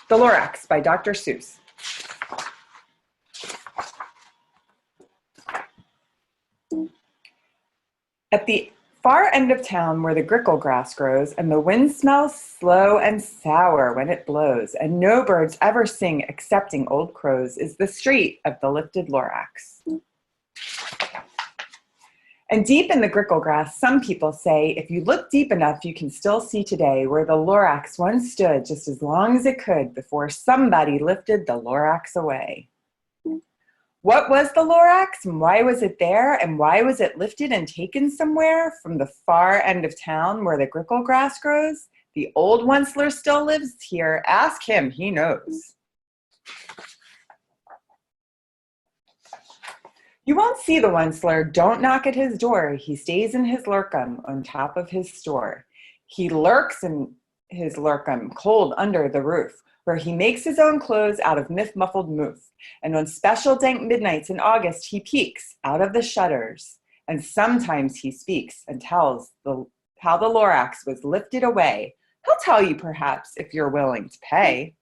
The Lorax by Dr. Seuss. At the far end of town where the grickle grass grows and the wind smells slow and sour when it blows and no birds ever sing excepting old crows is the street of the lifted Lorax. And deep in the grickle grass, some people say, if you look deep enough, you can still see today where the Lorax once stood just as long as it could before somebody lifted the Lorax away. What was the Lorax and why was it there and why was it lifted and taken somewhere from the far end of town where the grickle grass grows? The old Onceler still lives here. Ask him, he knows. You won't see the Onceler, don't knock at his door. He stays in his lurkum on top of his store. He lurks in his lurkum, cold under the roof, where he makes his own clothes out of myth-muffled moof. And on special dank midnights in August, he peeks out of the shutters. And sometimes he speaks and tells how the Lorax was lifted away. He'll tell you perhaps if you're willing to pay.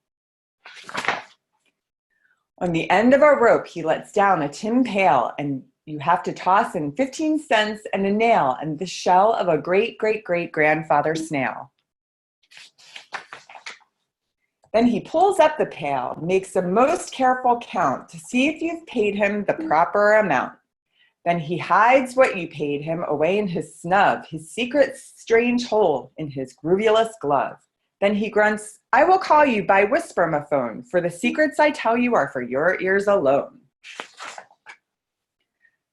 On the end of a rope, he lets down a tin pail, and you have to toss in 15 cents and a nail and the shell of a great-great-great-grandfather snail. Then he pulls up the pail, makes a most careful count to see if you've paid him the proper amount. Then he hides what you paid him away in his snub, his secret strange hole in his groovulous glove. Then he grunts, I will call you by whisper-ma-phone, for the secrets I tell you are for your ears alone.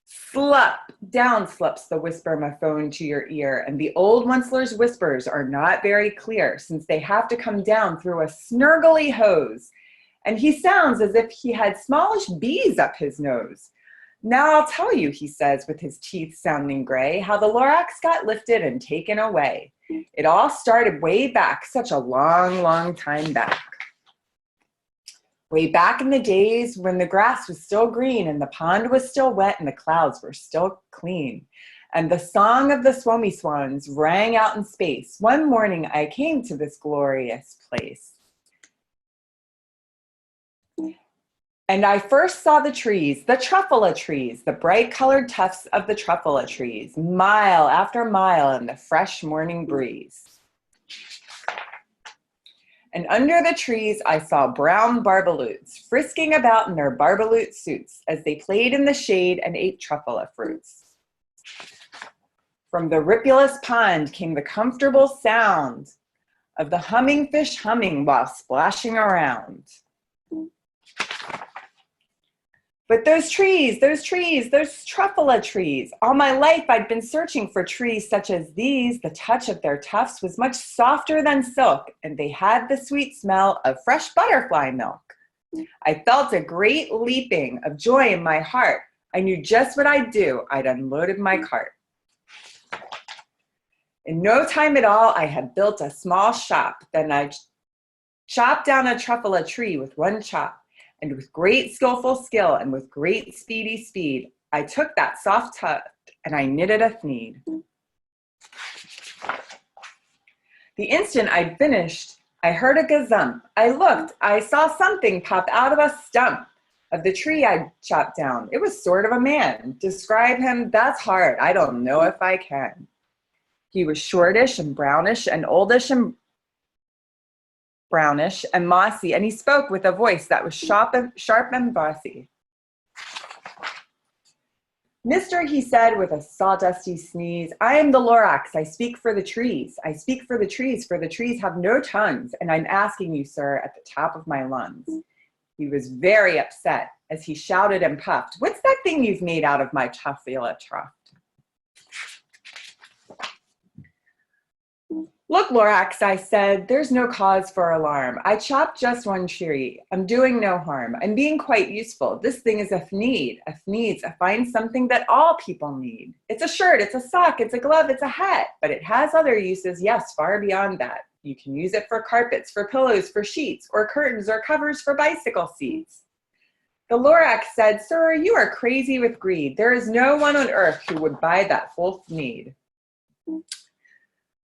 Slup, down slips the whisper-ma-phone to your ear, and the old Onceler's whispers are not very clear, since they have to come down through a snurgly hose, and he sounds as if he had smallish bees up his nose. Now I'll tell you, he says, with his teeth sounding gray, how the Lorax got lifted and taken away. It all started way back, such a long, long time back. Way back in the days when the grass was still green and the pond was still wet and the clouds were still clean. And the song of the swommy swans rang out in space. One morning I came to this glorious place. And I first saw the trees, the truffula trees, the bright colored tufts of the truffula trees, mile after mile in the fresh morning breeze. And under the trees I saw brown barbaloots, frisking about in their barbaloot suits as they played in the shade and ate truffula fruits. From the ripulous pond came the comfortable sound of the humming fish humming while splashing around. But those trees, those truffula trees. All my life I'd been searching for trees such as these. The touch of their tufts was much softer than silk, and they had the sweet smell of fresh butterfly milk. I felt a great leaping of joy in my heart. I knew just what I'd do. I'd unloaded my cart. In no time at all, I had built a small shop. Then I chopped down a truffula tree with one chop. And with great skillful skill and with great speedy speed, I took that soft tuft and I knitted a thneed. The instant I'd finished, I heard a gazump. I looked, I saw something pop out of a stump of the tree I'd chopped down. It was sort of a man. Describe him, that's hard. I don't know if I can. He was shortish and brownish and oldish and brownish and mossy, and he spoke with a voice that was sharp and bossy. Mister, he said with a sawdusty sneeze, I am the Lorax, I speak for the trees. I speak for the trees have no tongues, and I'm asking you, sir, at the top of my lungs. He was very upset as he shouted and puffed, what's that thing you've made out of my truffula tuft? Look, Lorax, I said, there's no cause for alarm. I chopped just one tree. I'm doing no harm. I'm being quite useful. This thing is a thneed. A thneed's a fine something that all people need. It's a shirt, it's a sock, it's a glove, it's a hat. But it has other uses, yes, far beyond that. You can use it for carpets, for pillows, for sheets, or curtains, or covers for bicycle seats. The Lorax said, sir, you are crazy with greed. There is no one on earth who would buy that full thneed.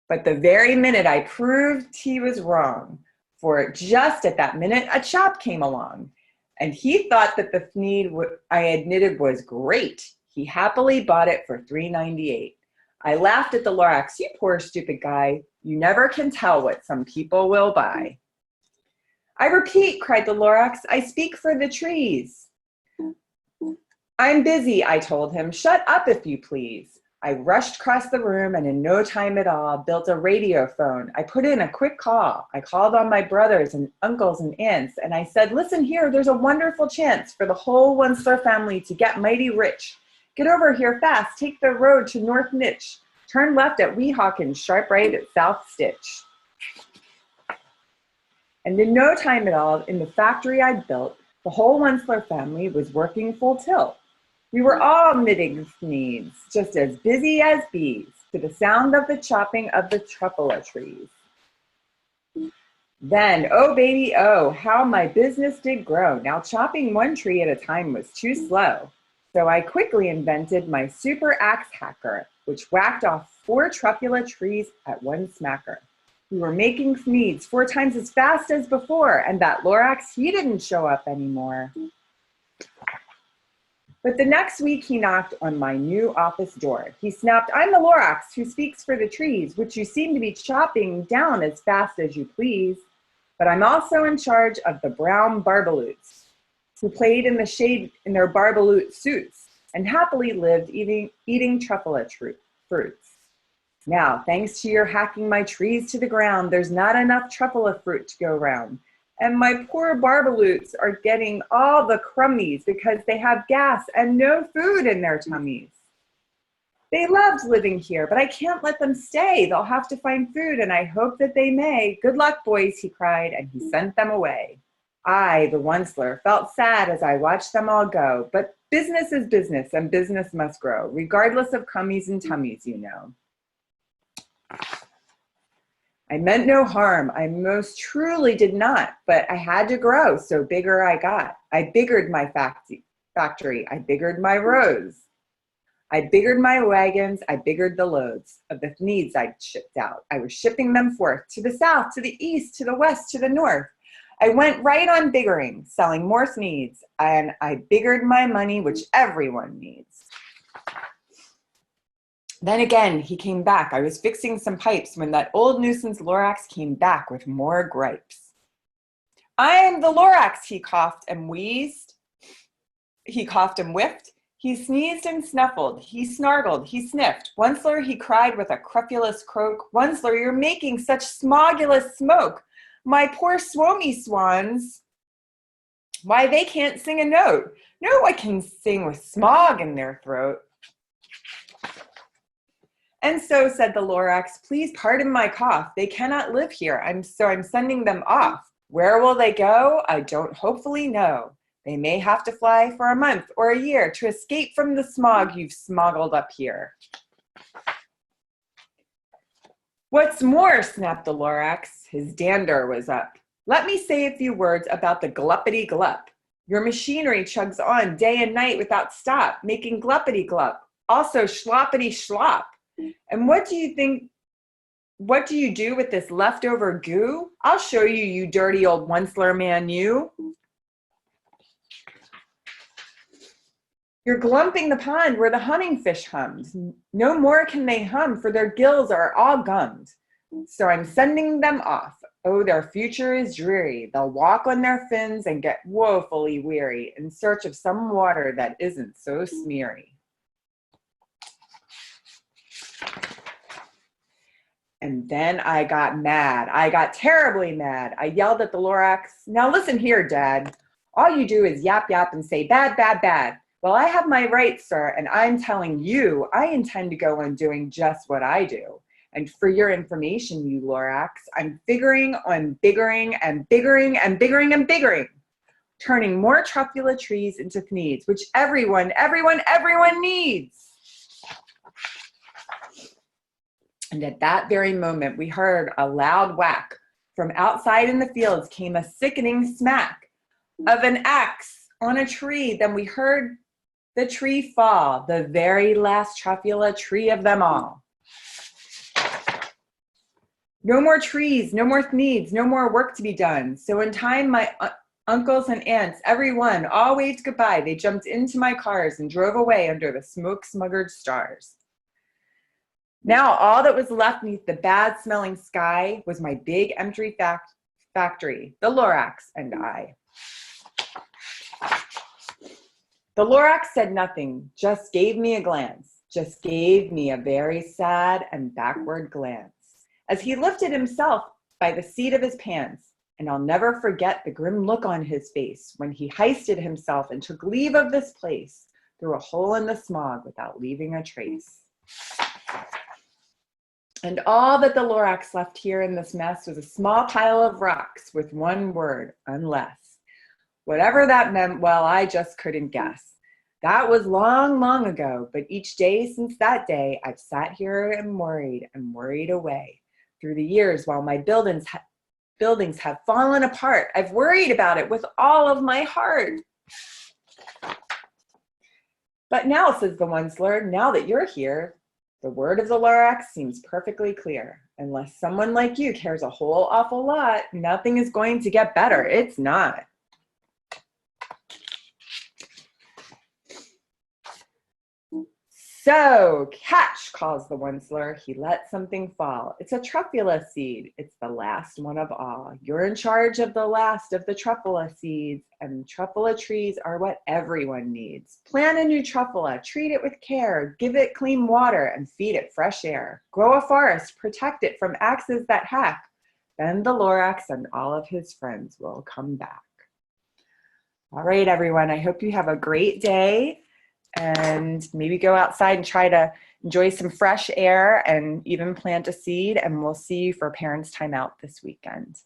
But the very minute I proved he was wrong, For just at that minute, a chop came along, and he thought that the Thneed I had knitted was great. He happily bought it for $3.98. I laughed at the Lorax. You poor stupid guy. You never can tell what some people will buy. I repeat, cried the Lorax, I speak for the trees. I'm busy, I told him. Shut up, if you please. I rushed across the room and in no time at all built a radio phone. I put in a quick call. I called on my brothers and uncles and aunts, and I said, listen here, there's a wonderful chance for the whole Wensler family to get mighty rich. Get over here fast. Take the road to North Nitch. Turn left at Weehawken, sharp right at South Stitch. And in no time at all, in the factory I'd built, the whole Wensler family was working full tilt. We were all knitting Thneeds, just as busy as bees, to the sound of the chopping of the truffula trees. Then, oh baby, oh, how my business did grow. Now chopping one tree at a time was too slow. So I quickly invented my super axe hacker, which whacked off 4 truffula trees at one smacker. We were making Thneeds 4 times as fast as before, and that Lorax, he didn't show up anymore. But the next week he knocked on my new office door. He snapped, I'm the Lorax who speaks for the trees, which you seem to be chopping down as fast as you please. But I'm also in charge of the brown barbaloots, who played in the shade in their barbaloot suits and happily lived eating truffula fruits. Now, thanks to your hacking my trees to the ground, there's not enough truffula fruit to go round. And my poor barbaloots are getting all the crummies because they have gas and no food in their tummies. They loved living here, but I can't let them stay. They'll have to find food, and I hope that they may. Good luck, boys, he cried, and he sent them away. I, the Wensler, felt sad as I watched them all go, but business is business, and business must grow, regardless of crummies and tummies, you know. I meant no harm, I most truly did not, but I had to grow, so bigger I got. I biggered my factory, I biggered my rows. I biggered my wagons, I biggered the loads of the Thneeds I'd shipped out. I was shipping them forth to the south, to the east, to the west, to the north. I went right on biggering, selling more Thneeds, and I biggered my money, which everyone needs. Then again, he came back. I was fixing some pipes when that old nuisance Lorax came back with more gripes. I am the Lorax, he coughed and wheezed. He coughed and whiffed. He sneezed and snuffled. He snargled. He sniffed. Wensler, he cried with a crupulous croak. Wensler, you're making such smogulous smoke. My poor swomy swans. Why, they can't sing a note. No one can sing with smog in their throat. And so, said the Lorax, please pardon my cough. They cannot live here, so I'm sending them off. Where will they go? I don't hopefully know. They may have to fly for a month or a year to escape from the smog you've smoggled up here. What's more, snapped the Lorax, his dander was up. Let me say a few words about the gluppity-glup. Your machinery chugs on day and night without stop, making gluppity-glup, also schloppity-schlop. And what do you do with this leftover goo? I'll show you, you dirty old Wensler man, you. You're glumping the pond where the humming fish hums. No more can they hum, for their gills are all gummed. So I'm sending them off. Oh, their future is dreary. They'll walk on their fins and get woefully weary in search of some water that isn't so smeary. And then I got mad. I got terribly mad. I yelled at the Lorax, now listen here, Dad. All you do is yap, yap, and say bad, bad, bad. Well, I have my rights, sir, and I'm telling you, I intend to go on doing just what I do. And for your information, you Lorax, I'm figuring on biggering and biggering and biggering and biggering, turning more truffula trees into Thneeds, which everyone needs. And at that very moment, we heard a loud whack. From outside in the fields came a sickening smack of an axe on a tree. Then we heard the tree fall, the very last truffula tree of them all. No more trees, no more needs, no more work to be done. So in time, my uncles and aunts, everyone, all waved goodbye. They jumped into my cars and drove away under the smoke-smuggered stars. Now all that was left beneath the bad-smelling sky was my big empty factory, the Lorax and I. The Lorax said nothing, just gave me a glance, just gave me a very sad and backward glance, as he lifted himself by the seat of his pants, and I'll never forget the grim look on his face when he hoisted himself and took leave of this place through a hole in the smog without leaving a trace. And all that the Lorax left here in this mess was a small pile of rocks with one word, unless. Whatever that meant, well, I just couldn't guess. That was long, long ago, but each day since that day, I've sat here and worried away. Through the years, while my buildings have fallen apart, I've worried about it with all of my heart. But now, says the Onceler, now that you're here, the word of the Lorax seems perfectly clear. Unless someone like you cares a whole awful lot, nothing is going to get better. It's not. So, catch, calls the Onceler. He let something fall. It's a truffula seed. It's the last one of all. You're in charge of the last of the truffula seeds, and truffula trees are what everyone needs. Plant a new truffula, treat it with care, give it clean water, and feed it fresh air. Grow a forest, protect it from axes that hack. Then the Lorax and all of his friends will come back. All right, everyone, I hope you have a great day. And maybe go outside and try to enjoy some fresh air and even plant a seed. And we'll see you for Parents' Time Out this weekend.